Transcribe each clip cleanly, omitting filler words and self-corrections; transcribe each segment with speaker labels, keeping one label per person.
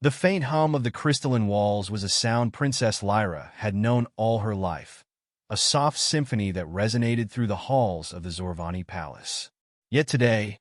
Speaker 1: The faint hum of the crystalline walls was a sound Princess Lyra had known all her life, a soft symphony that resonated through the halls of the Zorvani Palace. Yet today,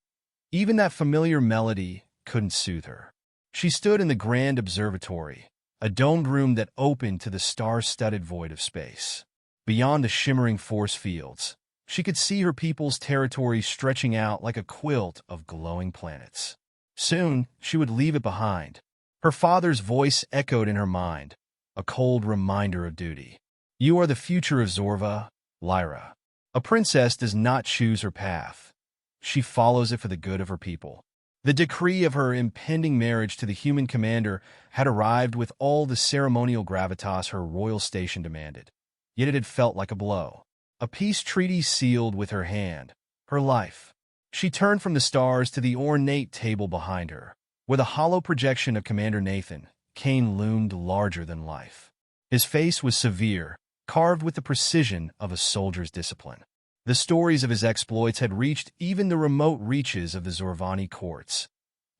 Speaker 1: even that familiar melody couldn't soothe her. She stood in the grand observatory, a domed room that opened to the star-studded void of space. Beyond the shimmering force fields, she could see her people's territory stretching out like a quilt of glowing planets. Soon, she would leave it behind. Her father's voice echoed in her mind, a cold reminder of duty. You are the future of Zorva, Lyra. A princess does not choose her path. She follows it for the good of her people. The decree of her impending marriage to the human commander had arrived with all the ceremonial gravitas her royal station demanded. Yet it had felt like a blow. A peace treaty sealed with her hand, her life. She turned from the stars to the ornate table behind her, where the hollow projection of Commander Nathan, Kane loomed larger than life. His face was severe, carved with the precision of a soldier's discipline. The stories of his exploits had reached even the remote reaches of the Zorvani courts.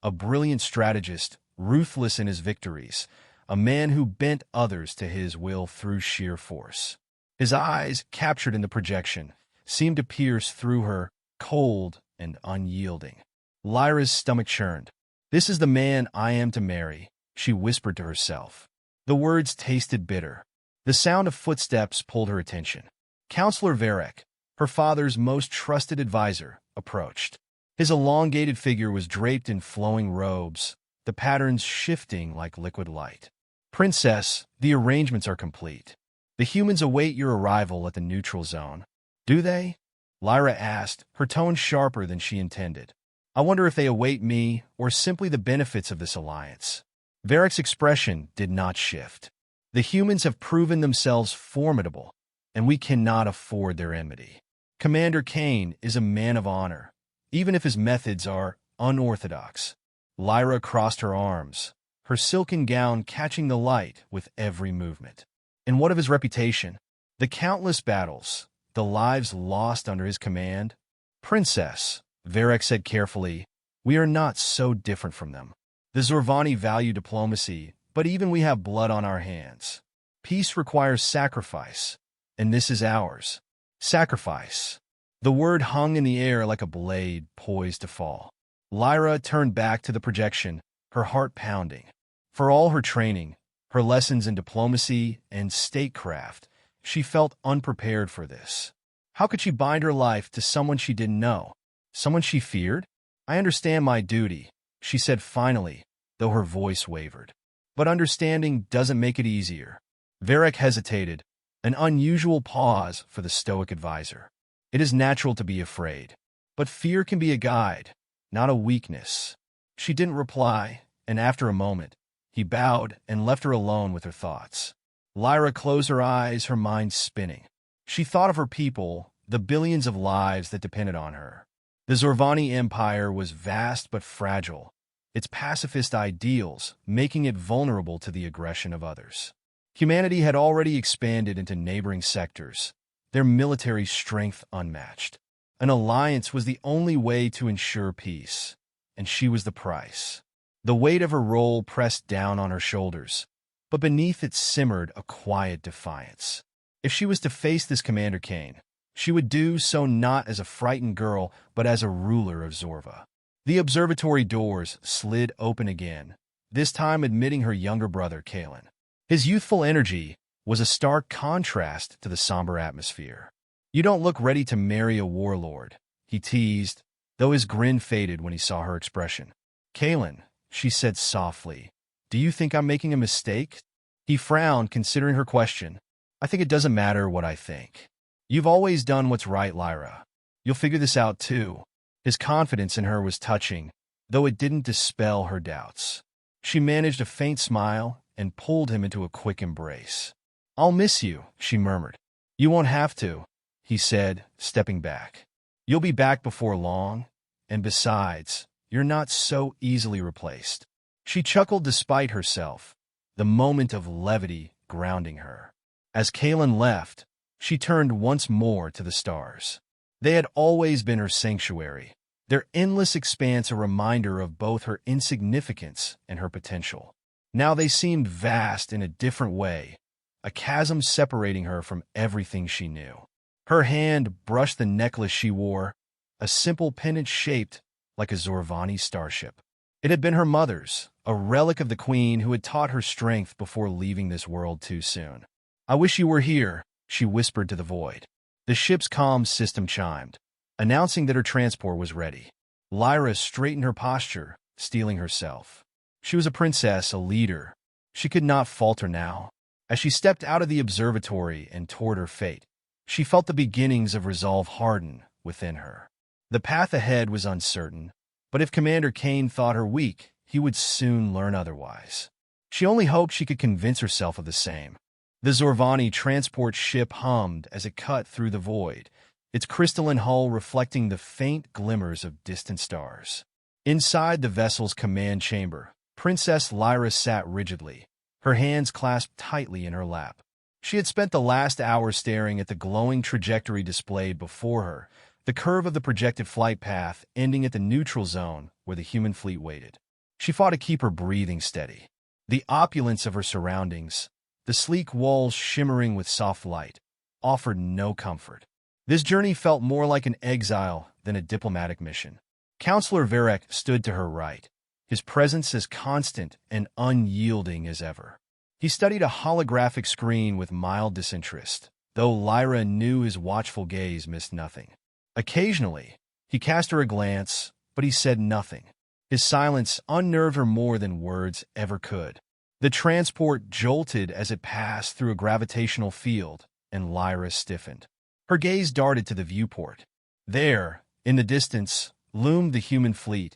Speaker 1: A brilliant strategist, ruthless in his victories, a man who bent others to his will through sheer force. His eyes, captured in the projection, seemed to pierce through her, cold and unyielding. Lyra's stomach churned. "This is the man I am to marry," she whispered to herself. The words tasted bitter. The sound of footsteps pulled her attention. Counselor Varek, her father's most trusted advisor, approached. His elongated figure was draped in flowing robes, the patterns shifting like liquid light. "Princess, the arrangements are complete. The humans await your arrival at the neutral zone." "Do they?" Lyra asked, her tone sharper than she intended. "I wonder if they await me or simply the benefits of this alliance." Varek's expression did not shift. "The humans have proven themselves formidable, and we cannot afford their enmity. Commander Kane is a man of honor, even if his methods are unorthodox." Lyra crossed her arms, her silken gown catching the light with every movement. "And what of his reputation? The countless battles, the lives lost under his command?" "Princess," Varek said carefully, "we are not so different from them. The Zorvani value diplomacy, but even we have blood on our hands. Peace requires sacrifice, and this is ours." Sacrifice. The word hung in the air like a blade poised to fall. Lyra turned back to the projection, her heart pounding. For all her training, her lessons in diplomacy and statecraft, she felt unprepared for this. How could she bind her life to someone she didn't know? Someone she feared? "I understand my duty," she said finally, though her voice wavered. "But understanding doesn't make it easier." Varek hesitated, an unusual pause for the stoic advisor. "It is natural to be afraid, but fear can be a guide, not a weakness." She didn't reply, and after a moment, he bowed and left her alone with her thoughts. Lyra closed her eyes, her mind spinning. She thought of her people, the billions of lives that depended on her. The Zorvani Empire was vast but fragile, its pacifist ideals making it vulnerable to the aggression of others. Humanity had already expanded into neighboring sectors, their military strength unmatched. An alliance was the only way to ensure peace, and she was the price. The weight of her role pressed down on her shoulders, but beneath it simmered a quiet defiance. If she was to face this Commander Kane, she would do so not as a frightened girl, but as a ruler of Zorva. The observatory doors slid open again, this time admitting her younger brother, Kalen. His youthful energy was a stark contrast to the somber atmosphere. "You don't look ready to marry a warlord," he teased, though his grin faded when he saw her expression. "Kalen," she said softly, "do you think I'm making a mistake?" He frowned, considering her question. "I think it doesn't matter what I think. You've always done what's right, Lyra. You'll figure this out too." His confidence in her was touching, though it didn't dispel her doubts. She managed a faint smile and pulled him into a quick embrace. "I'll miss you," she murmured. "You won't have to," he said, stepping back. "You'll be back before long, and besides, you're not so easily replaced." She chuckled despite herself, the moment of levity grounding her. As Kalen left, she turned once more to the stars. They had always been her sanctuary, their endless expanse a reminder of both her insignificance and her potential. Now they seemed vast in a different way, a chasm separating her from everything she knew. Her hand brushed the necklace she wore, a simple pendant shaped like a Zorvani starship. It had been her mother's, a relic of the queen who had taught her strength before leaving this world too soon. "I wish you were here," she whispered to the void. The ship's comms system chimed, announcing that her transport was ready. Lyra straightened her posture, steeling herself. She was a princess, a leader. She could not falter now. As she stepped out of the observatory and toward her fate, she felt the beginnings of resolve harden within her. The path ahead was uncertain, but if Commander Kane thought her weak, he would soon learn otherwise. She only hoped she could convince herself of the same. The Zorvani transport ship hummed as it cut through the void, its crystalline hull reflecting the faint glimmers of distant stars. Inside the vessel's command chamber, Princess Lyra sat rigidly, her hands clasped tightly in her lap. She had spent the last hour staring at the glowing trajectory displayed before her, the curve of the projected flight path ending at the neutral zone where the human fleet waited. She fought to keep her breathing steady. The opulence of her surroundings, the sleek walls shimmering with soft light, offered no comfort. This journey felt more like an exile than a diplomatic mission. Counselor Varek stood to her right, his presence as constant and unyielding as ever. He studied a holographic screen with mild disinterest, though Lyra knew his watchful gaze missed nothing. Occasionally, he cast her a glance, but he said nothing. His silence unnerved her more than words ever could. The transport jolted as it passed through a gravitational field, and Lyra stiffened. Her gaze darted to the viewport. There, in the distance, loomed the human fleet,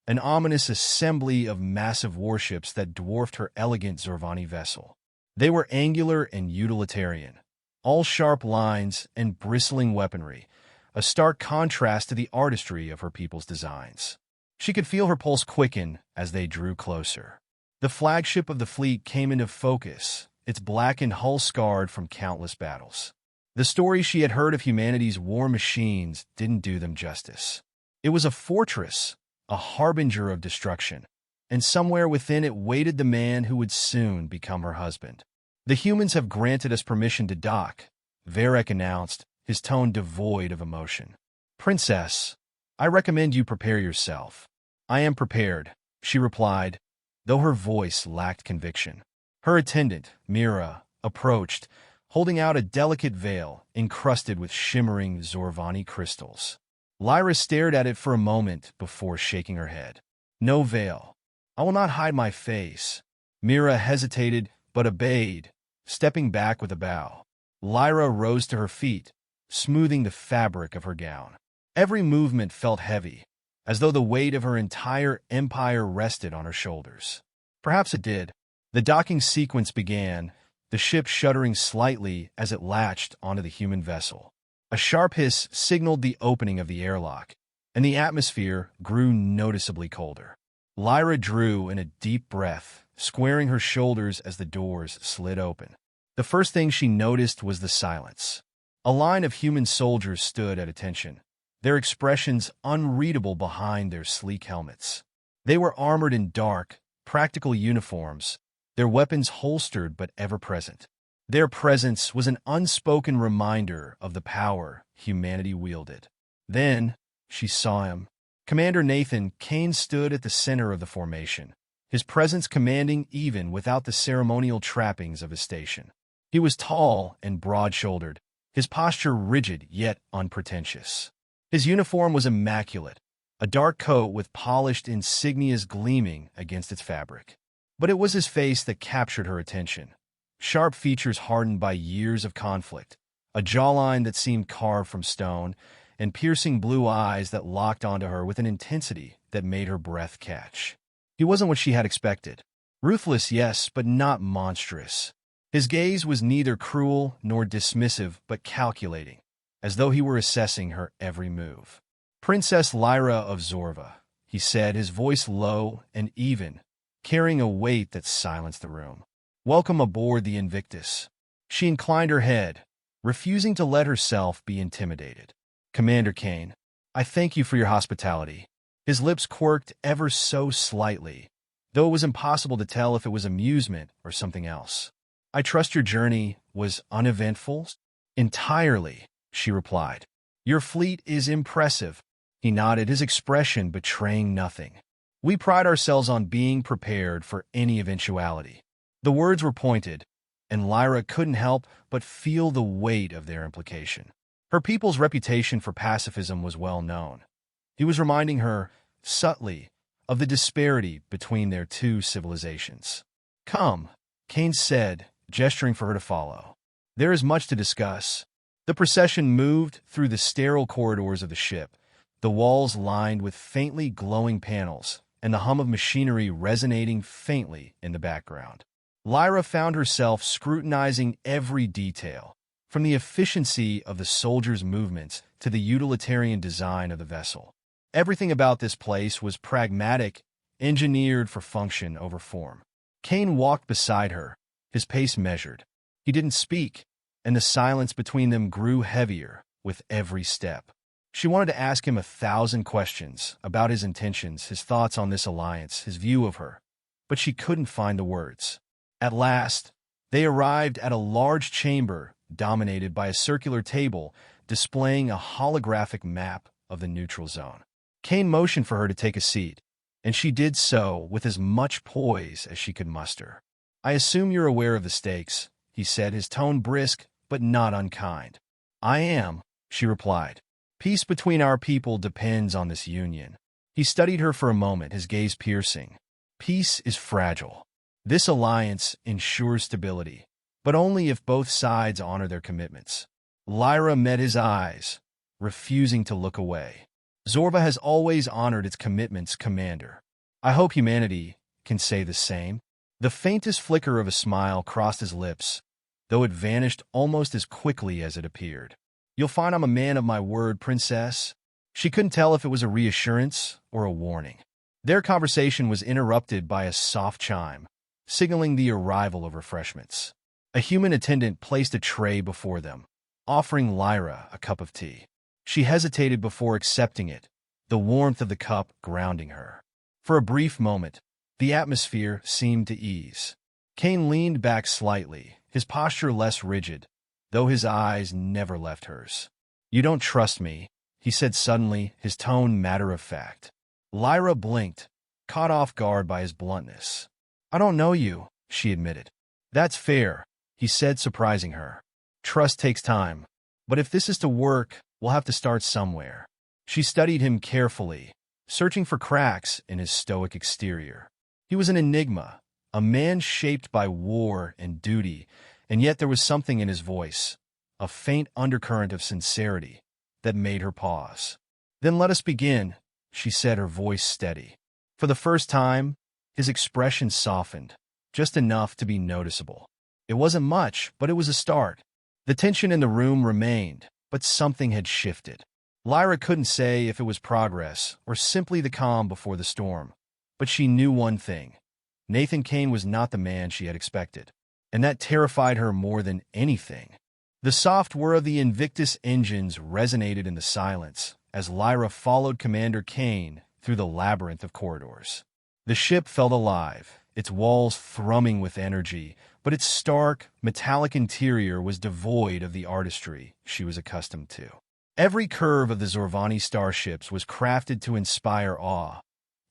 Speaker 1: an ominous assembly of massive warships that dwarfed her elegant Zorvani vessel. They were angular and utilitarian, all sharp lines and bristling weaponry, a stark contrast to the artistry of her people's designs. She could feel her pulse quicken as they drew closer. The flagship of the fleet came into focus, its blackened hull scarred from countless battles. The stories she had heard of humanity's war machines didn't do them justice. It was a fortress, a harbinger of destruction, and somewhere within it waited the man who would soon become her husband. "The humans have granted us permission to dock," Varek announced, his tone devoid of emotion. "Princess, I recommend you prepare yourself." "I am prepared," she replied, though her voice lacked conviction. Her attendant, Mira, approached, holding out a delicate veil encrusted with shimmering Zorvani crystals. Lyra stared at it for a moment before shaking her head. "No veil. I will not hide my face." Mira hesitated, but obeyed, stepping back with a bow. Lyra rose to her feet, smoothing the fabric of her gown. Every movement felt heavy, as though the weight of her entire empire rested on her shoulders. Perhaps it did. The docking sequence began, the ship shuddering slightly as it latched onto the human vessel. A sharp hiss signaled the opening of the airlock, and the atmosphere grew noticeably colder. Lyra drew in a deep breath, squaring her shoulders as the doors slid open. The first thing she noticed was the silence. A line of human soldiers stood at attention, their expressions unreadable behind their sleek helmets. They were armored in dark, practical uniforms, their weapons holstered but ever-present. Their presence was an unspoken reminder of the power humanity wielded. Then, she saw him. Commander Nathan Kane stood at the center of the formation, his presence commanding even without the ceremonial trappings of his station. He was tall and broad-shouldered, his posture rigid yet unpretentious. His uniform was immaculate, a dark coat with polished insignias gleaming against its fabric. But it was his face that captured her attention. Sharp features hardened by years of conflict, a jawline that seemed carved from stone, and piercing blue eyes that locked onto her with an intensity that made her breath catch. He wasn't what she had expected. Ruthless, yes, but not monstrous. His gaze was neither cruel nor dismissive, but calculating, as though he were assessing her every move. "Princess Lyra of Zorva," he said, his voice low and even, carrying a weight that silenced the room. "Welcome aboard the Invictus." She inclined her head, refusing to let herself be intimidated. "Commander Kane, I thank you for your hospitality." His lips quirked ever so slightly, though it was impossible to tell if it was amusement or something else. "I trust your journey was uneventful?" "Entirely," she replied. "Your fleet is impressive." He nodded, his expression betraying nothing. "We pride ourselves on being prepared for any eventuality." The words were pointed, and Lyra couldn't help but feel the weight of their implication. Her people's reputation for pacifism was well known. He was reminding her, subtly, of the disparity between their two civilizations. "Come," Kane said, gesturing for her to follow. "There is much to discuss." The procession moved through the sterile corridors of the ship, the walls lined with faintly glowing panels, and the hum of machinery resonating faintly in the background. Lyra found herself scrutinizing every detail, from the efficiency of the soldiers' movements to the utilitarian design of the vessel. Everything about this place was pragmatic, engineered for function over form. Kane walked beside her, his pace measured. He didn't speak, and the silence between them grew heavier with every step. She wanted to ask him 1,000 questions about his intentions, his thoughts on this alliance, his view of her, but she couldn't find the words. At last, they arrived at a large chamber dominated by a circular table displaying a holographic map of the neutral zone. Kane motioned for her to take a seat, and she did so with as much poise as she could muster. "I assume you're aware of the stakes," he said, his tone brisk but not unkind. "I am," she replied. "Peace between our people depends on this union." He studied her for a moment, his gaze piercing. "Peace is fragile. This alliance ensures stability, but only if both sides honor their commitments." Lyra met his eyes, refusing to look away. "Zorva has always honored its commitments, Commander. I hope humanity can say the same." The faintest flicker of a smile crossed his lips, though it vanished almost as quickly as it appeared. "You'll find I'm a man of my word, Princess." She couldn't tell if it was a reassurance or a warning. Their conversation was interrupted by a soft chime, signaling the arrival of refreshments. A human attendant placed a tray before them, offering Lyra a cup of tea. She hesitated before accepting it, the warmth of the cup grounding her. For a brief moment, the atmosphere seemed to ease. Kane leaned back slightly, his posture less rigid, though his eyes never left hers. "You don't trust me," he said suddenly, his tone matter-of-fact. Lyra blinked, caught off guard by his bluntness. "I don't know you," she admitted. "That's fair," he said, surprising her. "Trust takes time. But if this is to work, we'll have to start somewhere." She studied him carefully, searching for cracks in his stoic exterior. He was an enigma, a man shaped by war and duty, and yet there was something in his voice, a faint undercurrent of sincerity, that made her pause. "Then let us begin," she said, her voice steady. For the first time, his expression softened, just enough to be noticeable. It wasn't much, but it was a start. The tension in the room remained, but something had shifted. Lyra couldn't say if it was progress or simply the calm before the storm, but she knew one thing. Nathan Kane was not the man she had expected, and that terrified her more than anything. The soft whir of the Invictus engines resonated in the silence as Lyra followed Commander Kane through the labyrinth of corridors. The ship felt alive, its walls thrumming with energy, but its stark, metallic interior was devoid of the artistry she was accustomed to. Every curve of the Zorvani starships was crafted to inspire awe,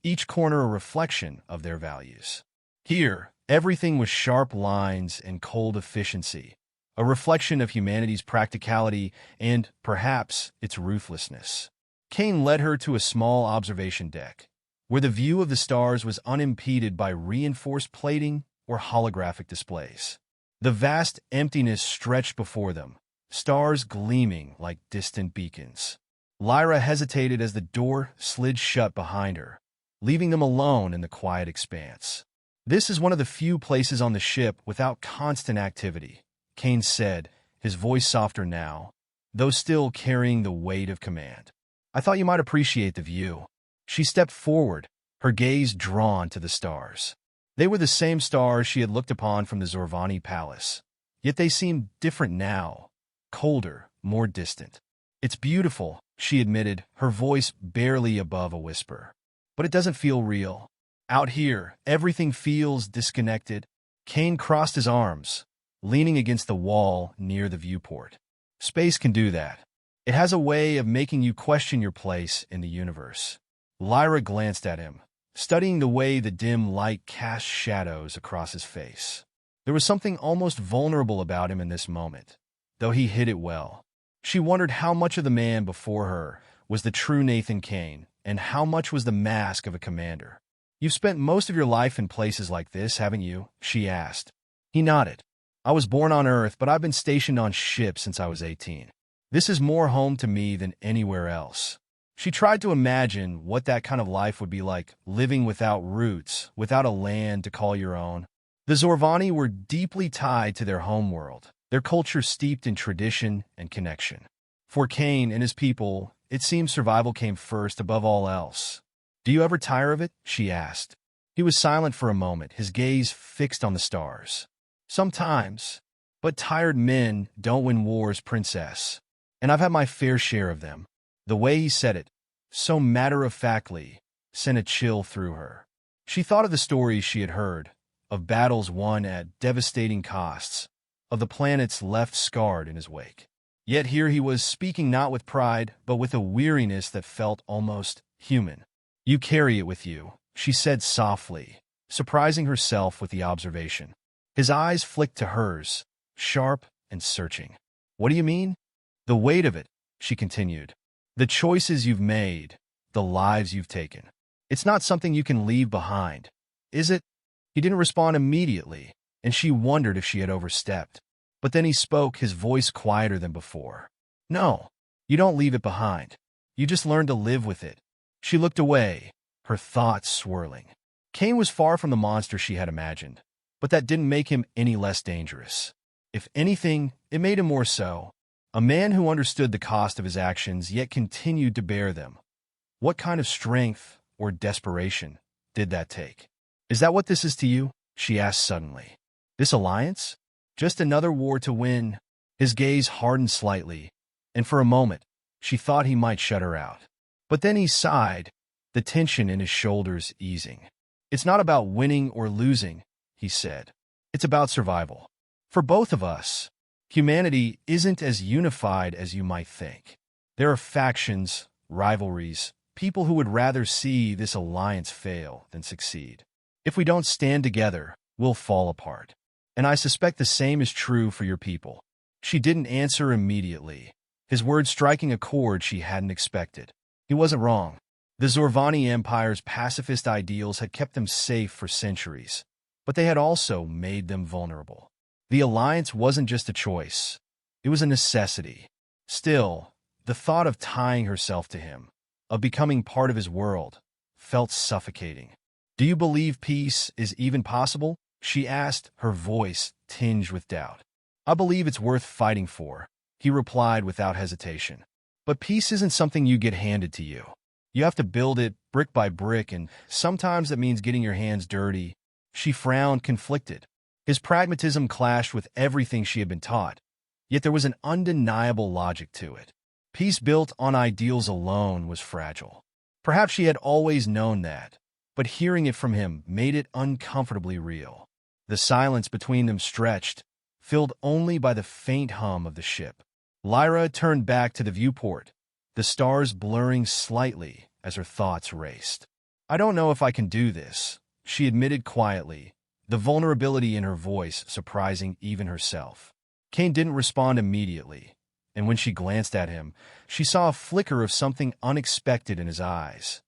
Speaker 1: each corner a reflection of their values. Here, everything was sharp lines and cold efficiency, a reflection of humanity's practicality and, perhaps, its ruthlessness. Kane led her to a small observation deck, where the view of the stars was unimpeded by reinforced plating or holographic displays. The vast emptiness stretched before them, stars gleaming like distant beacons. Lyra hesitated as the door slid shut behind her, leaving them alone in the quiet expanse. "This is one of the few places on the ship without constant activity," Kane said, his voice softer now, though still carrying the weight of command. "I thought you might appreciate the view." She stepped forward, her gaze drawn to the stars. They were the same stars she had looked upon from the Zorvani palace, yet they seemed different now, colder, more distant. "It's beautiful," she admitted, her voice barely above a whisper. "But it doesn't feel real." Out here, everything feels disconnected. Kane crossed his arms, leaning against the wall near the viewport. Space can do that. It has a way of making you question your place in the universe. Lyra glanced at him, studying the way the dim light cast shadows across his face. There was something almost vulnerable about him in this moment, though he hid it well. She wondered how much of the man before her was the true Nathan Kane, and how much was the mask of a commander. "You've spent most of your life in places like this, haven't you?" she asked. He nodded. "I was born on Earth, but I've been stationed on ships since I was 18. This is more home to me than anywhere else." She tried to imagine what that kind of life would be like, living without roots, without a land to call your own. The Zorvani were deeply tied to their homeworld, their culture steeped in tradition and connection. For Kane and his people, it seemed survival came first above all else. "Do you ever tire of it?" she asked. He was silent for a moment, his gaze fixed on the stars. "Sometimes, but tired men don't win wars, princess. And I've had my fair share of them." The way he said it, so matter-of-factly, sent a chill through her. She thought of the stories she had heard, of battles won at devastating costs, of the planets left scarred in his wake. Yet here he was speaking not with pride, but with a weariness that felt almost human. "You carry it with you," she said softly, surprising herself with the observation. His eyes flicked to hers, sharp and searching. "What do you mean?" "The weight of it," she continued. "The choices you've made, the lives you've taken. It's not something you can leave behind, is it?" He didn't respond immediately, and she wondered if she had overstepped. But then he spoke, his voice quieter than before. "No, you don't leave it behind. You just learn to live with it." She looked away, her thoughts swirling. Kane was far from the monster she had imagined, but that didn't make him any less dangerous. If anything, it made him more so. A man who understood the cost of his actions yet continued to bear them. What kind of strength or desperation did that take? "Is that what this is to you?" she asked suddenly. "This alliance? Just another war to win?" His gaze hardened slightly, and for a moment, she thought he might shut her out. But then he sighed, the tension in his shoulders easing. "It's not about winning or losing," he said. "It's about survival. For both of us, humanity isn't as unified as you might think. There are factions, rivalries, people who would rather see this alliance fail than succeed. If we don't stand together, we'll fall apart. And I suspect the same is true for your people." She didn't answer immediately, his words striking a chord she hadn't expected. He wasn't wrong. The Zorvani Empire's pacifist ideals had kept them safe for centuries, but they had also made them vulnerable. The alliance wasn't just a choice, it was a necessity. Still, the thought of tying herself to him, of becoming part of his world, felt suffocating. "Do you believe peace is even possible?" she asked, her voice tinged with doubt. "I believe it's worth fighting for," he replied without hesitation. "But peace isn't something you get handed to you. You have to build it brick by brick, and sometimes that means getting your hands dirty." She frowned, conflicted. His pragmatism clashed with everything she had been taught, yet there was an undeniable logic to it. Peace built on ideals alone was fragile. Perhaps she had always known that, but hearing it from him made it uncomfortably real. The silence between them stretched, filled only by the faint hum of the ship. Lyra turned back to the viewport, the stars blurring slightly as her thoughts raced. "I don't know if I can do this," she admitted quietly, the vulnerability in her voice surprising even herself. Kane didn't respond immediately, and when she glanced at him, she saw a flicker of something unexpected in his eyes.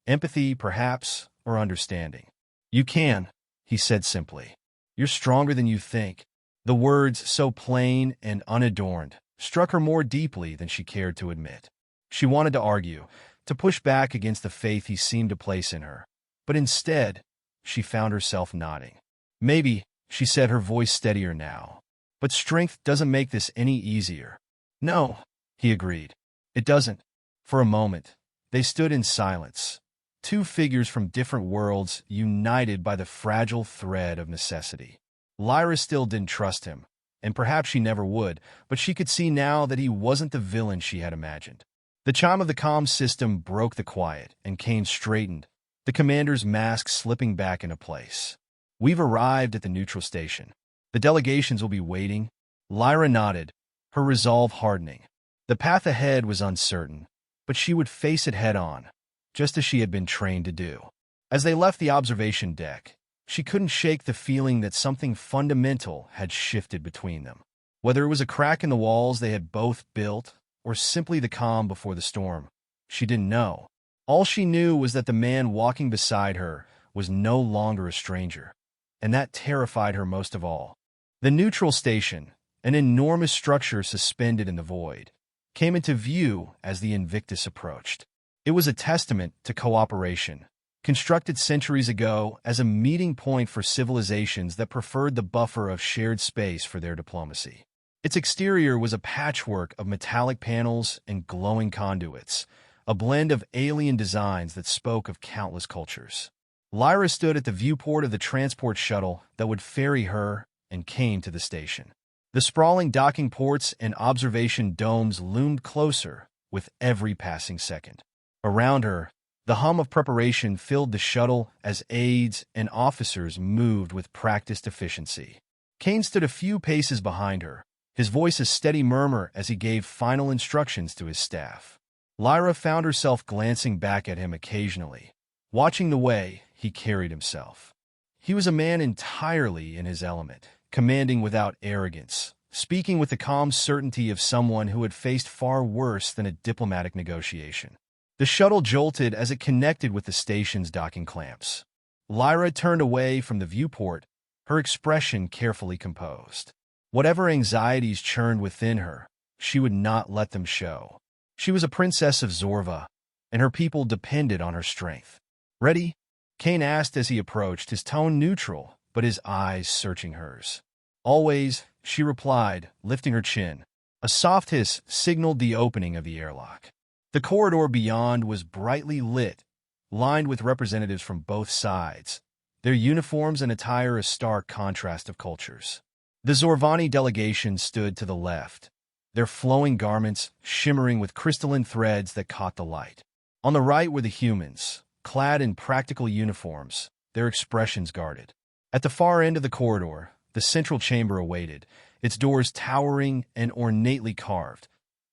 Speaker 1: Empathy, perhaps, or understanding. "You can," he said simply. "You're stronger than you think." The words, so plain and unadorned, struck her more deeply than she cared to admit. She wanted to argue, to push back against the faith he seemed to place in her, but instead, she found herself nodding. "Maybe," she said, her voice steadier now, "but strength doesn't make this any easier." "No," he agreed. "It doesn't." For a moment, they stood in silence, two figures from different worlds united by the fragile thread of necessity. Lyra still didn't trust him, and perhaps she never would, but she could see now that he wasn't the villain she had imagined. The chime of the comm system broke the quiet, and Kane straightened, the commander's mask slipping back into place. "We've arrived at the neutral station. The delegations will be waiting." Lyra nodded, her resolve hardening. The path ahead was uncertain, but she would face it head-on, just as she had been trained to do. As they left the observation deck, she couldn't shake the feeling that something fundamental had shifted between them. Whether it was a crack in the walls they had both built, or simply the calm before the storm, she didn't know. All she knew was that the man walking beside her was no longer a stranger, and that terrified her most of all. The neutral station, an enormous structure suspended in the void, came into view as the Invictus approached. It was a testament to cooperation, constructed centuries ago as a meeting point for civilizations that preferred the buffer of shared space for their diplomacy. Its exterior was a patchwork of metallic panels and glowing conduits, a blend of alien designs that spoke of countless cultures. Lyra stood at the viewport of the transport shuttle that would ferry her and Kane to the station. The sprawling docking ports and observation domes loomed closer with every passing second. Around her, the hum of preparation filled the shuttle as aides and officers moved with practiced efficiency. Kane stood a few paces behind her, his voice a steady murmur as he gave final instructions to his staff. Lyra found herself glancing back at him occasionally, watching the way he carried himself. He was a man entirely in his element, commanding without arrogance, speaking with the calm certainty of someone who had faced far worse than a diplomatic negotiation. The shuttle jolted as it connected with the station's docking clamps. Lyra turned away from the viewport, her expression carefully composed. Whatever anxieties churned within her, she would not let them show. She was a princess of Zorva, and her people depended on her strength. "Ready?" Kane asked as he approached, his tone neutral, but his eyes searching hers. "Always," she replied, lifting her chin. A soft hiss signaled the opening of the airlock. The corridor beyond was brightly lit, lined with representatives from both sides, their uniforms and attire a stark contrast of cultures. The Zorvani delegation stood to the left, their flowing garments shimmering with crystalline threads that caught the light. On the right were the humans, clad in practical uniforms, their expressions guarded. At the far end of the corridor, the central chamber awaited, its doors towering and ornately carved,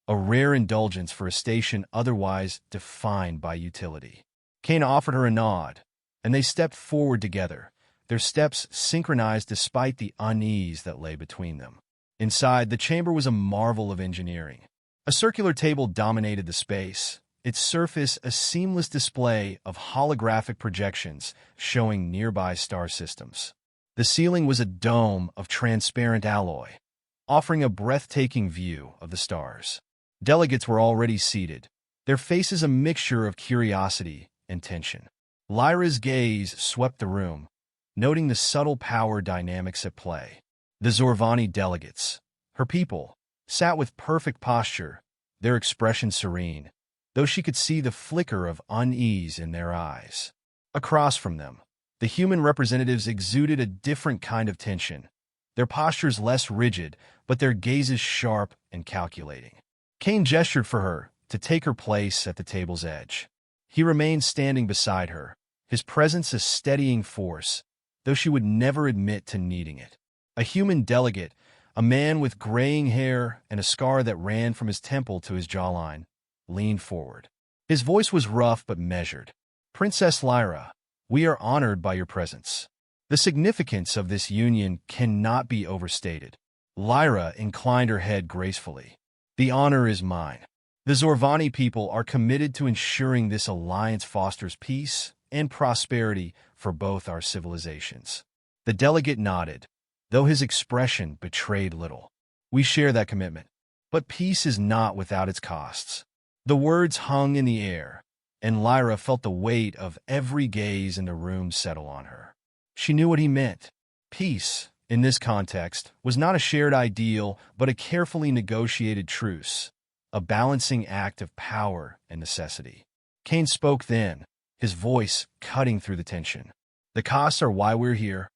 Speaker 1: a rare indulgence for a station otherwise defined by utility. Kane offered her a nod, and they stepped forward together, their steps synchronized despite the unease that lay between them. Inside, the chamber was a marvel of engineering. A circular table dominated the space, its surface a seamless display of holographic projections showing nearby star systems. The ceiling was a dome of transparent alloy, offering a breathtaking view of the stars. Delegates were already seated, their faces a mixture of curiosity and tension. Lyra's gaze swept the room, noting the subtle power dynamics at play. The Zorvani delegates, her people, sat with perfect posture, their expression serene, though she could see the flicker of unease in their eyes. Across from them, the human representatives exuded a different kind of tension, their postures less rigid, but their gazes sharp and calculating. Kane gestured for her to take her place at the table's edge. He remained standing beside her, his presence a steadying force, though she would never admit to needing it. A human delegate, a man with graying hair and a scar that ran from his temple to his jawline, leaned forward. His voice was rough but measured. "Princess Lyra, we are honored by your presence. The significance of this union cannot be overstated." Lyra inclined her head gracefully. "The honor is mine. The Zorvani people are committed to ensuring this alliance fosters peace and prosperity for both our civilizations." The delegate nodded, though his expression betrayed little. "We share that commitment. But peace is not without its costs." The words hung in the air, and Lyra felt the weight of every gaze in the room settle on her. She knew what he meant. Peace, in this context, was not a shared ideal, but a carefully negotiated truce, a balancing act of power and necessity. Kane spoke then, his voice cutting through the tension. "The costs are why we're here,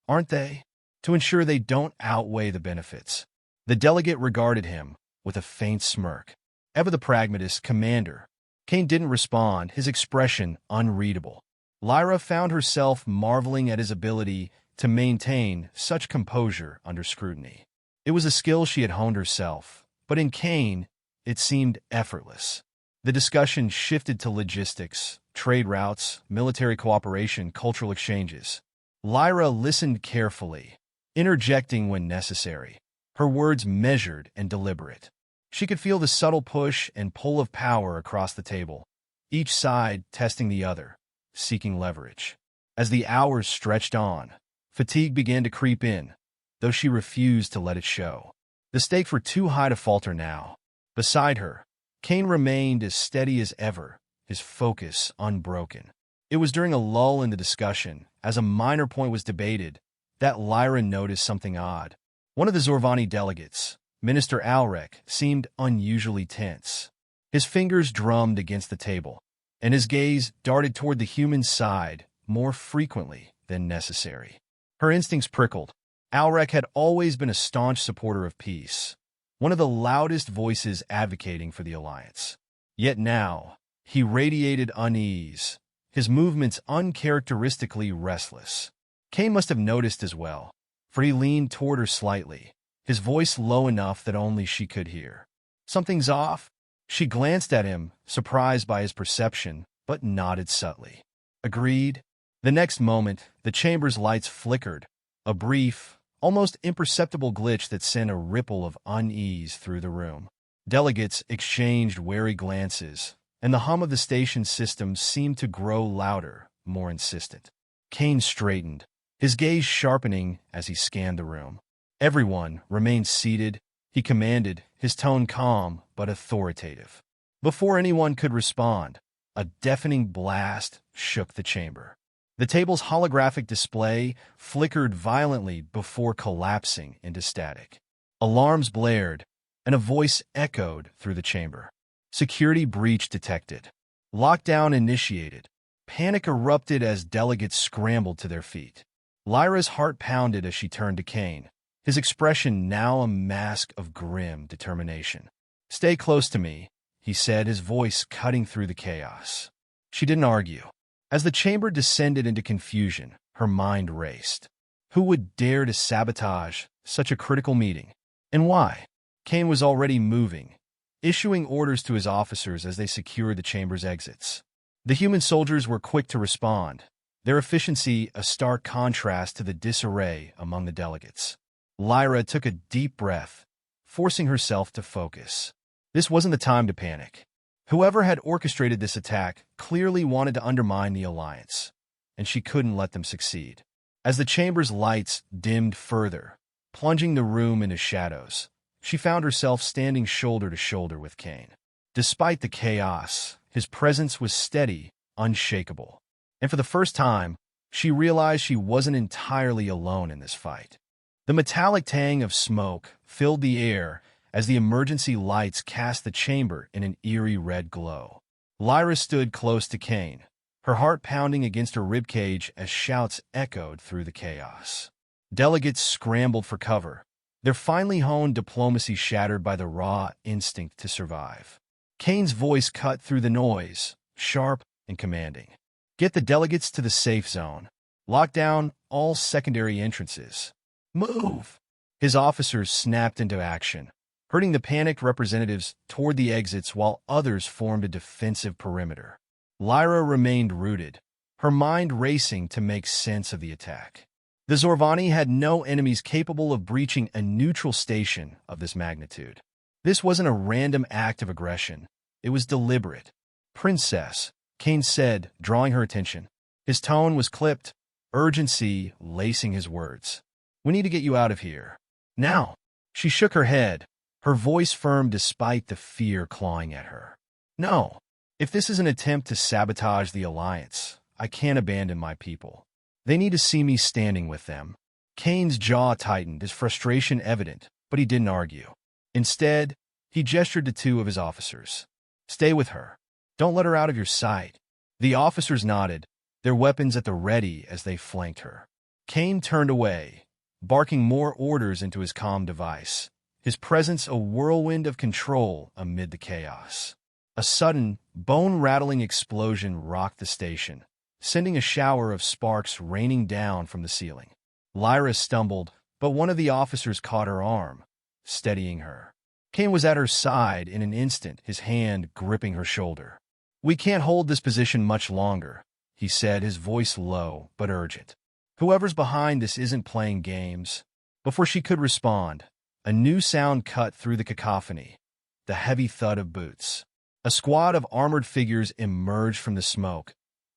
Speaker 1: aren't they? To ensure they don't outweigh the benefits." The delegate regarded him with a faint smirk. "Ever the pragmatist, Commander." Kane didn't respond, his expression unreadable. Lyra found herself marveling at his ability to maintain such composure under scrutiny. It was a skill she had honed herself, but in Kane, it seemed effortless. The discussion shifted to logistics, trade routes, military cooperation, cultural exchanges. Lyra listened carefully, interjecting when necessary, her words measured and deliberate. She could feel the subtle push and pull of power across the table, each side testing the other, seeking leverage. As the hours stretched on, fatigue began to creep in, though she refused to let it show. The stakes were too high to falter now. Beside her, Kane remained as steady as ever, his focus unbroken. It was during a lull in the discussion, as a minor point was debated, that Lyra noticed something odd. One of the Zorvani delegates, Minister Alrek, seemed unusually tense. His fingers drummed against the table, and his gaze darted toward the human side more frequently than necessary. Her instincts prickled. Alrek had always been a staunch supporter of peace, one of the loudest voices advocating for the alliance. Yet now, he radiated unease, his movements uncharacteristically restless. Kane must have noticed as well, for he leaned toward her slightly, his voice low enough that only she could hear. "Something's off?" She glanced at him, surprised by his perception, but nodded subtly. "Agreed." The next moment, the chamber's lights flickered, a brief, almost imperceptible glitch that sent a ripple of unease through the room. Delegates exchanged wary glances, and the hum of the station system seemed to grow louder, more insistent. Kane straightened, his gaze sharpening as he scanned the room. Everyone remained seated, he commanded, his tone calm but authoritative. Before anyone could respond, a deafening blast shook the chamber. The table's holographic display flickered violently before collapsing into static. Alarms blared, and a voice echoed through the chamber. Security breach detected. Lockdown initiated. Panic erupted as delegates scrambled to their feet. Lyra's heart pounded as she turned to Kane, his expression now a mask of grim determination. "Stay close to me," he said, his voice cutting through the chaos. She didn't argue. As the chamber descended into confusion, her mind raced. Who would dare to sabotage such a critical meeting? And why? Kane was already moving, issuing orders to his officers as they secured the chamber's exits. The human soldiers were quick to respond, their efficiency a stark contrast to the disarray among the delegates. Lyra took a deep breath, forcing herself to focus. This wasn't the time to panic. Whoever had orchestrated this attack clearly wanted to undermine the alliance, and she couldn't let them succeed. As the chamber's lights dimmed further, plunging the room into shadows, she found herself standing shoulder to shoulder with Kane. Despite the chaos, his presence was steady, unshakable. And for the first time, she realized she wasn't entirely alone in this fight. The metallic tang of smoke filled the air as the emergency lights cast the chamber in an eerie red glow. Lyra stood close to Kane, her heart pounding against her ribcage as shouts echoed through the chaos. Delegates scrambled for cover, their finely honed diplomacy shattered by the raw instinct to survive. Kane's voice cut through the noise, sharp and commanding. "Get the delegates to the safe zone. Lock down all secondary entrances. Move!" His officers snapped into action, herding the panicked representatives toward the exits while others formed a defensive perimeter. Lyra remained rooted, her mind racing to make sense of the attack. The Zorvani had no enemies capable of breaching a neutral station of this magnitude. This wasn't a random act of aggression. It was deliberate. "Princess," Kane said, drawing her attention. His tone was clipped, urgency lacing his words. "We need to get you out of here. Now." She shook her head, her voice firm despite the fear clawing at her. "No. If this is an attempt to sabotage the alliance, I can't abandon my people. They need to see me standing with them." Kane's jaw tightened, his frustration evident, but he didn't argue. Instead, he gestured to two of his officers. "Stay with her. Don't let her out of your sight." The officers nodded, their weapons at the ready as they flanked her. Kane turned away, barking more orders into his comm device, his presence a whirlwind of control amid the chaos. A sudden, bone-rattling explosion rocked the station, sending a shower of sparks raining down from the ceiling. Lyra stumbled, but one of the officers caught her arm, steadying her. Kane was at her side in an instant, his hand gripping her shoulder. "We can't hold this position much longer," he said, his voice low but urgent. "Whoever's behind this isn't playing games." Before she could respond, a new sound cut through the cacophony, the heavy thud of boots. A squad of armored figures emerged from the smoke,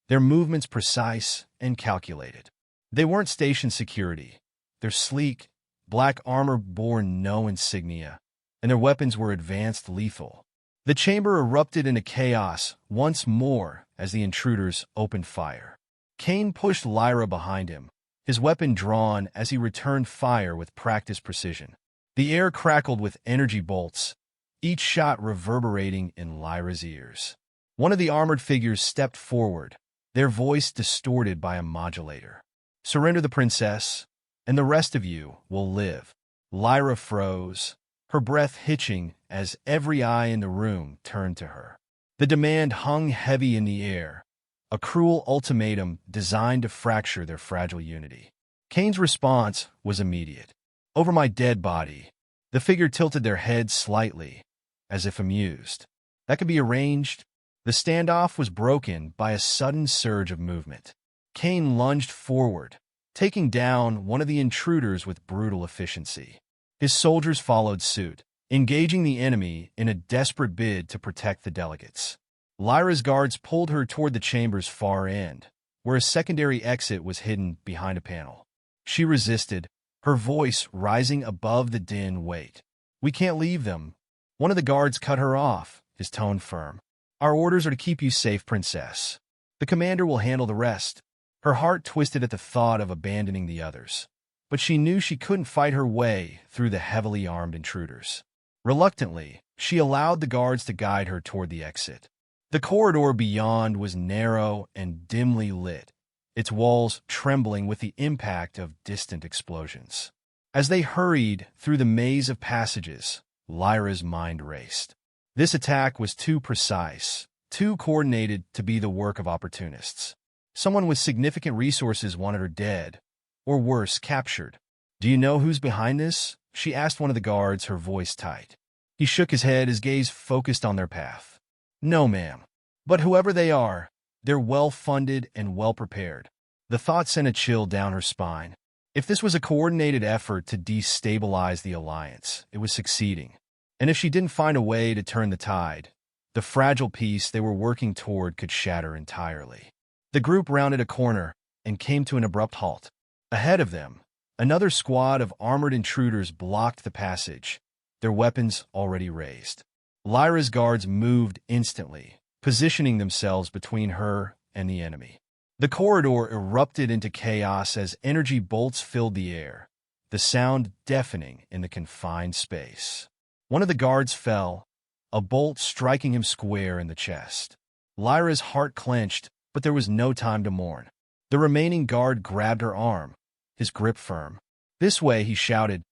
Speaker 1: their movements precise and calculated. They weren't station security. Their sleek, black armor bore no insignia, and their weapons were advanced lethal. The chamber erupted into chaos once more as the intruders opened fire. Kane pushed Lyra behind him, his weapon drawn as he returned fire with practiced precision. The air crackled with energy bolts, each shot reverberating in Lyra's ears. One of the armored figures stepped forward, their voice distorted by a modulator. "Surrender the princess, and the rest of you will live." Lyra froze, her breath hitching as every eye in the room turned to her. The demand hung heavy in the air, a cruel ultimatum designed to fracture their fragile unity. Kane's response was immediate. "Over my dead body." The figure tilted their head slightly, as if amused. "That could be arranged." The standoff was broken by a sudden surge of movement. Kane lunged forward, taking down one of the intruders with brutal efficiency. His soldiers followed suit, engaging the enemy in a desperate bid to protect the delegates. Lyra's guards pulled her toward the chamber's far end, where a secondary exit was hidden behind a panel. She resisted, her voice rising above the din. "Wait. We can't leave them." One of the guards cut her off, his tone firm. "Our orders are to keep you safe, princess. The commander will handle the rest." Her heart twisted at the thought of abandoning the others, but she knew she couldn't fight her way through the heavily armed intruders. Reluctantly, she allowed the guards to guide her toward the exit. The corridor beyond was narrow and dimly lit, its walls trembling with the impact of distant explosions. As they hurried through the maze of passages, Lyra's mind raced. This attack was too precise, too coordinated to be the work of opportunists. Someone with significant resources wanted her dead, or worse, captured. "Do you know who's behind this?" she asked one of the guards, her voice tight. He shook his head, his gaze focused on their path. "No, ma'am. But whoever they are, they're well-funded and well-prepared." The thought sent a chill down her spine. If this was a coordinated effort to destabilize the alliance, it was succeeding. And if she didn't find a way to turn the tide, the fragile peace they were working toward could shatter entirely. The group rounded a corner and came to an abrupt halt. Ahead of them, another squad of armored intruders blocked the passage, their weapons already raised. Lyra's guards moved instantly, positioning themselves between her and the enemy. The corridor erupted into chaos as energy bolts filled the air, the sound deafening in the confined space. One of the guards fell, a bolt striking him square in the chest. Lyra's heart clenched, but there was no time to mourn. The remaining guard grabbed her arm, his grip firm. "This way," he shouted,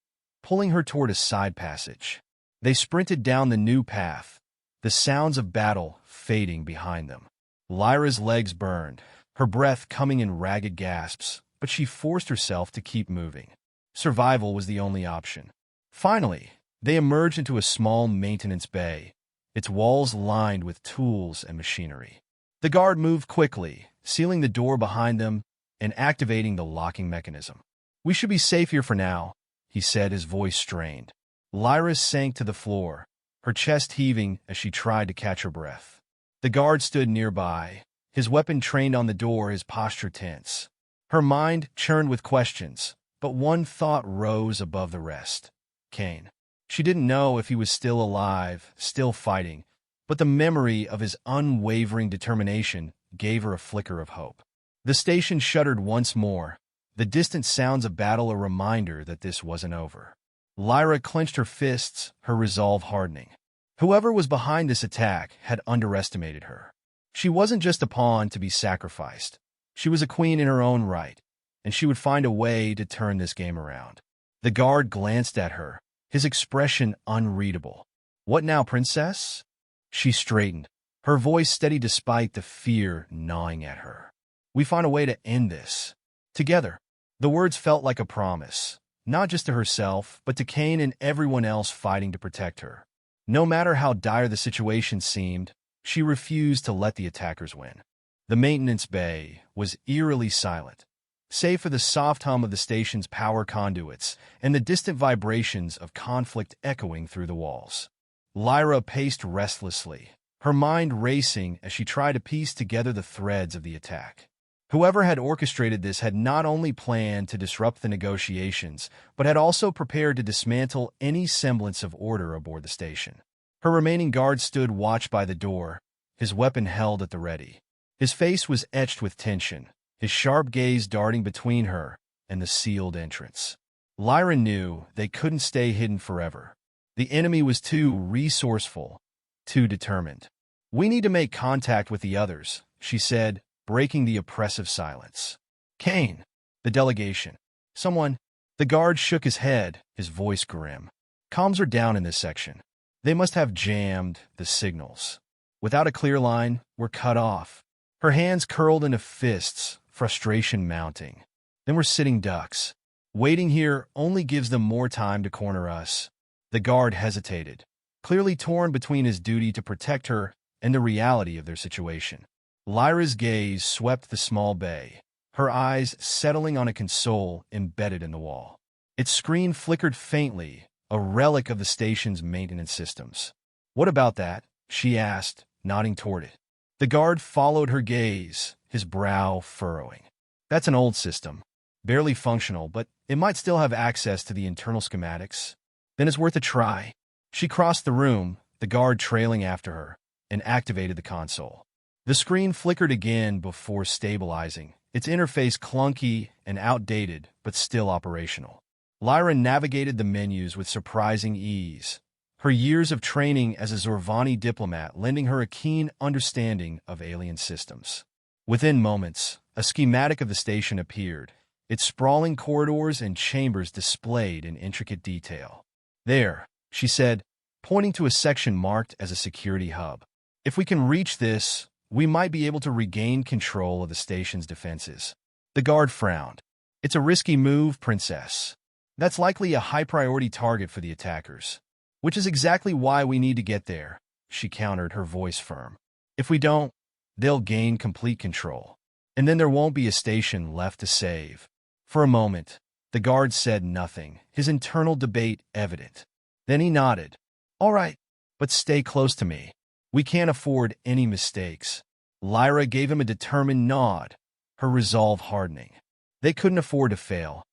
Speaker 1: pulling her toward a side passage. They sprinted down the new path, the sounds of battle fading behind them. Lyra's legs burned, her breath coming in ragged gasps, but she forced herself to keep moving. Survival was the only option. Finally, they emerged into a small maintenance bay, its walls lined with tools and machinery. The guard moved quickly, sealing the door behind them and activating the locking mechanism. "We should be safe here for now," he said, his voice strained. Lyra sank to the floor, her chest heaving as she tried to catch her breath. The guard stood nearby, his weapon trained on the door, his posture tense. Her mind churned with questions, but one thought rose above the rest. Kane. She didn't know if he was still alive, still fighting, but the memory of his unwavering determination gave her a flicker of hope. The station shuddered once more, the distant sounds of battle a reminder that this wasn't over. Lyra clenched her fists, her resolve hardening. Whoever was behind this attack had underestimated her. She wasn't just a pawn to be sacrificed. She was a queen in her own right, and she would find a way to turn this game around. The guard glanced at her, his expression unreadable. "What now, princess?" She straightened, her voice steady despite the fear gnawing at her. We find a way to end this. Together. The words felt like a promise, not just to herself, but to Kane and everyone else fighting to protect her. No matter how dire the situation seemed, she refused to let the attackers win. The maintenance bay was eerily silent, save for the soft hum of the station's power conduits and the distant vibrations of conflict echoing through the walls. Lyra paced restlessly, her mind racing as she tried to piece together the threads of the attack. Whoever had orchestrated this had not only planned to disrupt the negotiations, but had also prepared to dismantle any semblance of order aboard the station. Her remaining guard stood watch by the door, his weapon held at the ready. His face was etched with tension, his sharp gaze darting between her and the sealed entrance. Lyra knew they couldn't stay hidden forever. The enemy was too resourceful, too determined. "We need to make contact with the others," she said, breaking the oppressive silence. "Kane, the delegation. Someone." The guard shook his head, his voice grim. "Comms are down in this section. They must have jammed the signals. Without a clear line, we're cut off." Her hands curled into fists, frustration mounting. "Then we're sitting ducks. Waiting here only gives them more time to corner us." The guard hesitated, clearly torn between his duty to protect her and the reality of their situation. Lyra's gaze swept the small bay, her eyes settling on a console embedded in the wall. Its screen flickered faintly, a relic of the station's maintenance systems. "What about that?" she asked, nodding toward it. The guard followed her gaze, his brow furrowing. "That's an old system, barely functional, but it might still have access to the internal schematics. Then it's worth a try." She crossed the room, the guard trailing after her, and activated the console. The screen flickered again before stabilizing, its interface clunky and outdated, but still operational. Lyra navigated the menus with surprising ease, her years of training as a Zorvani diplomat lending her a keen understanding of alien systems. Within moments, a schematic of the station appeared, its sprawling corridors and chambers displayed in intricate detail. "There," she said, pointing to a section marked as a security hub. "If we can reach this, we might be able to regain control of the station's defenses." The guard frowned. "It's a risky move, Princess. That's likely a high-priority target for the attackers. Which is exactly why we need to get there," she countered, her voice firm. "If we don't, they'll gain complete control. And then there won't be a station left to save." For a moment, the guard said nothing, his internal debate evident. Then he nodded. "All right, but stay close to me. We can't afford any mistakes." Lyra gave him a determined nod, her resolve hardening. They couldn't afford to fail,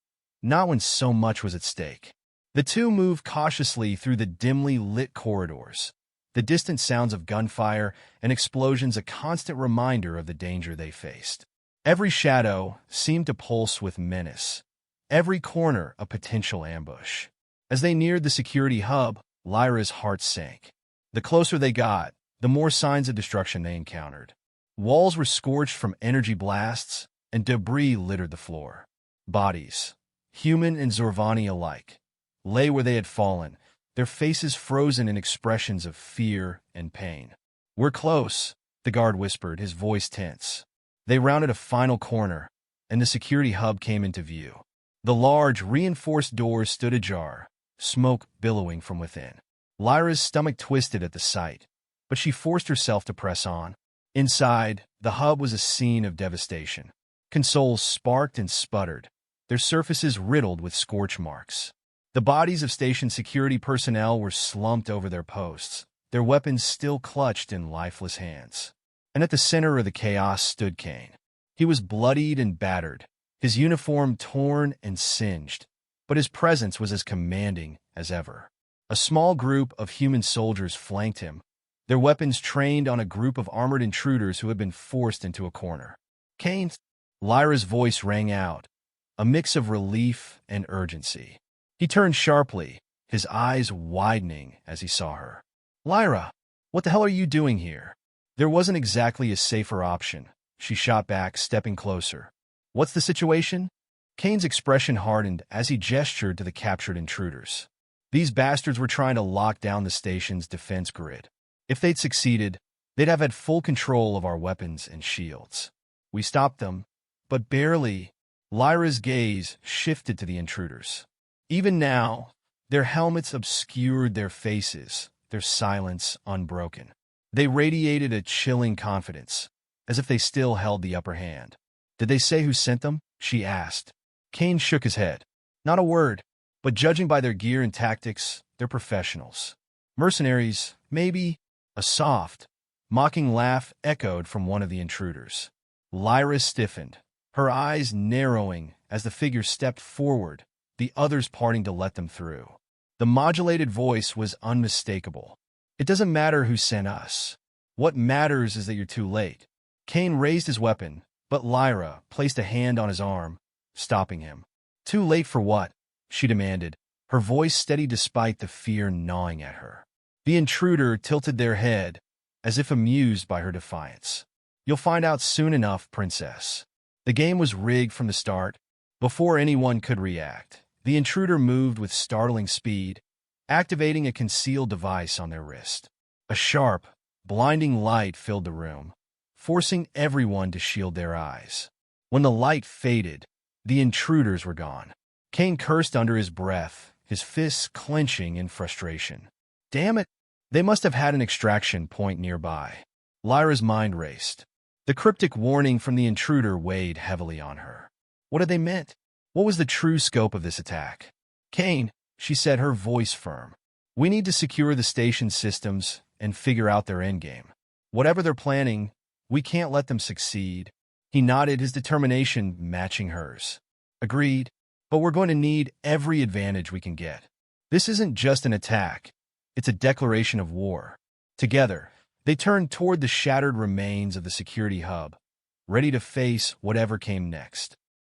Speaker 1: not when so much was at stake. The two moved cautiously through the dimly lit corridors, the distant sounds of gunfire and explosions a constant reminder of the danger they faced. Every shadow seemed to pulse with menace, every corner a potential ambush. As they neared the security hub, Lyra's heart sank. The closer they got, the more signs of destruction they encountered. Walls were scorched from energy blasts, and debris littered the floor. Bodies, human and Zorvani alike, lay where they had fallen, their faces frozen in expressions of fear and pain. "We're close," the guard whispered, his voice tense. They rounded a final corner, and the security hub came into view. The large, reinforced doors stood ajar, smoke billowing from within. Lyra's stomach twisted at the sight, but she forced herself to press on. Inside, the hub was a scene of devastation. Consoles sparked and sputtered, their surfaces riddled with scorch marks. The bodies of station security personnel were slumped over their posts, their weapons still clutched in lifeless hands. And at the center of the chaos stood Kane. He was bloodied and battered, his uniform torn and singed, but his presence was as commanding as ever. A small group of human soldiers flanked him, their weapons trained on a group of armored intruders who had been forced into a corner. "Kane!" Lyra's voice rang out, a mix of relief and urgency. He turned sharply, his eyes widening as he saw her. "Lyra, what the hell are you doing here?" There wasn't exactly a safer option, she shot back, stepping closer. "What's the situation?" Kane's expression hardened as he gestured to the captured intruders. These bastards were trying to lock down the station's defense grid. If they'd succeeded, they'd have had full control of our weapons and shields. "We stopped them," But barely. Lyra's gaze shifted to the intruders. Even now, their helmets obscured their faces, their silence unbroken. They radiated a chilling confidence, as if they still held the upper hand. "Did they say who sent them?" she asked. Kane shook his head. "Not a word, but judging by their gear and tactics, they're professionals. Mercenaries, maybe." A soft, mocking laugh echoed from one of the intruders. Lyra stiffened, her eyes narrowing as the figure stepped forward, the others parting to let them through. The modulated voice was unmistakable. "It doesn't matter who sent us. What matters is that you're too late." Kane raised his weapon, but Lyra placed a hand on his arm, stopping him. "Too late for what?" she demanded, her voice steady despite the fear gnawing at her. The intruder tilted their head, as if amused by her defiance. "You'll find out soon enough, princess." The game was rigged from the start. Before anyone could react, the intruder moved with startling speed, activating a concealed device on their wrist. A sharp, blinding light filled the room, forcing everyone to shield their eyes. When the light faded, the intruders were gone. Kane cursed under his breath, his fists clenching in frustration. Damn it! They must have had an extraction point nearby. Lyra's mind raced. The cryptic warning from the intruder weighed heavily on her. What had they meant? What was the true scope of this attack? "Kane," she said, her voice firm. "We need to secure the station systems and figure out their endgame. Whatever they're planning, we can't let them succeed." He nodded, his determination matching hers. "Agreed, but we're going to need every advantage we can get. This isn't just an attack. It's a declaration of war." Together, they turned toward the shattered remains of the security hub, ready to face whatever came next.